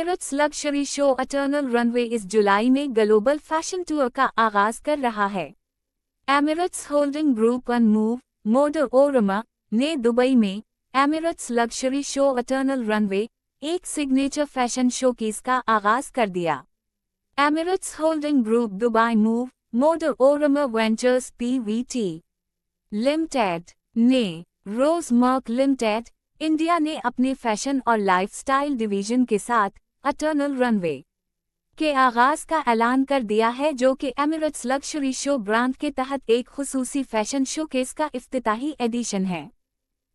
Emirates luxury show eternal runway इस जुलाई में global fashion tour का आगाज कर रहा है। Emirates Holding Group and Move Motorama ने दुबई में Emirates luxury show eternal runway, एक सिग्नेचर फैशन शोकेस का आगाज कर दिया। Emirates Holding Group Dubai Move Motorama ventures PVT limited ने रोजमार्क लिमिटेड इंडिया ने अपने फैशन और लाइफस्टाइल डिवीजन के साथ इटर्नल रनवे के आगाज का ऐलान कर दिया है, जो कि एमिरेट्स लग्जरी शो ब्रांड के तहत एक खुसूसी फैशन शोकेस का इफ्तिताही एडिशन है।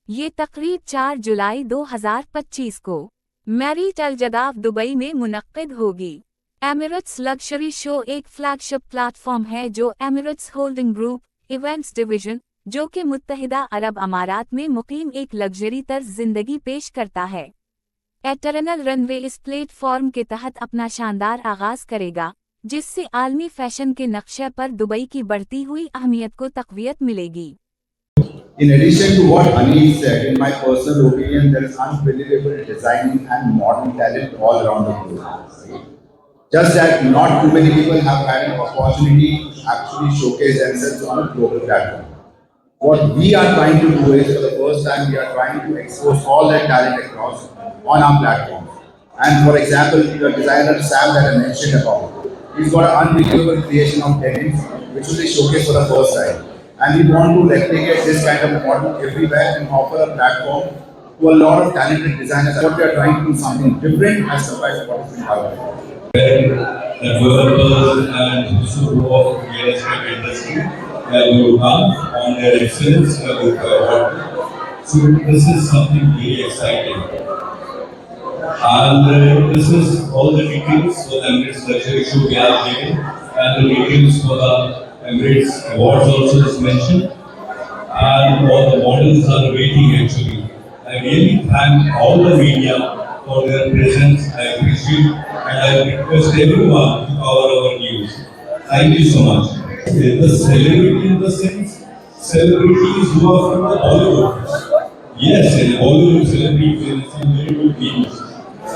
ये तकरीब 4 जुलाई 2025 को मैरिट अल जदाफ दुबई में मुनक्किद होगी। एमिरेट्स लग्जरी शो एक फ्लैगशिप प्लेटफॉर्म है जो Emirates Holding group events division, जो कि मुत्तहिदा अरब अमारात में मुकीम एक लग्जरी तर्ज जिंदगी पेश करता है। इटर्नल रनवे इस प्लेटफॉर्म के तहत अपना शानदार आगाज करेगा, जिससे आलमी फैशन के नक्शे पर दुबई की बढ़ती हुई अहमियत को तक़वियत मिलेगी। In addition to what Anil said, in my personal opinion, there is unbelievable designing and modern talent all around the globe. Just that not too many people have had an opportunity to actually showcase themselves on a global platform. What we are trying to do is, for the first time, we are trying to expose all that talent across on our platform. And for example, the designer Sam that I mentioned about, he's got an unbelievable creation of denims, which will be showcased for the first time. And we want to replicate this kind of model everywhere and offer a platform to a lot of talented designers. What we are trying to do something different as compared to what has been happening. Developers and people of real estate industry will come on their excellence with what. So this is something very exciting. And this is all the details for the Emirates Luxury Show we have given, and the details for the Emirates Awards also is mentioned. And all the models are waiting actually. I really thank all the media for their presence. I appreciate and I request everyone to cover our news. Thank you so much. The celebrity in the sense, celebrities who are from the Bollywood. Yes, in Bollywood celebrities there is some very good names.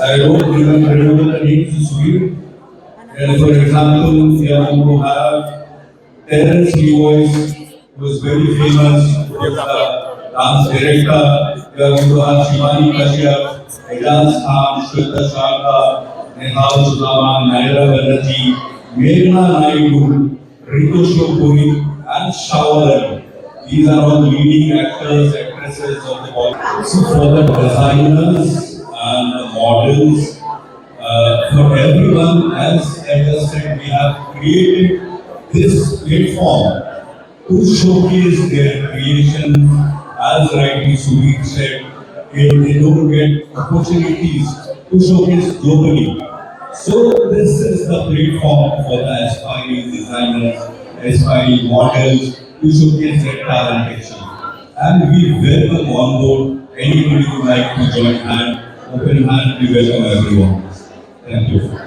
I don't remember the names this week. For example, we are going to have Terence Levois, who is very famous, who is the dance director. We are going to have Shivani Kashyap, Ejaz Khan, Shweta Sharda, Nehal Sudama, Naira Banerjee, Meghna Naidu, Ritu Shokpuri, and Shawaran. These are all leading actors, actresses of the Bollywood. So for the designers and the models, for everyone, as I just said, we have created this platform to showcase their creation, as rightly Sudhir said, they don't get opportunities to showcase globally. So this is the platform for the aspiring designers, aspiring models to showcase their talent actually. And we welcome on board anybody who would like to join hand, open hand, we welcome everyone. Thank you.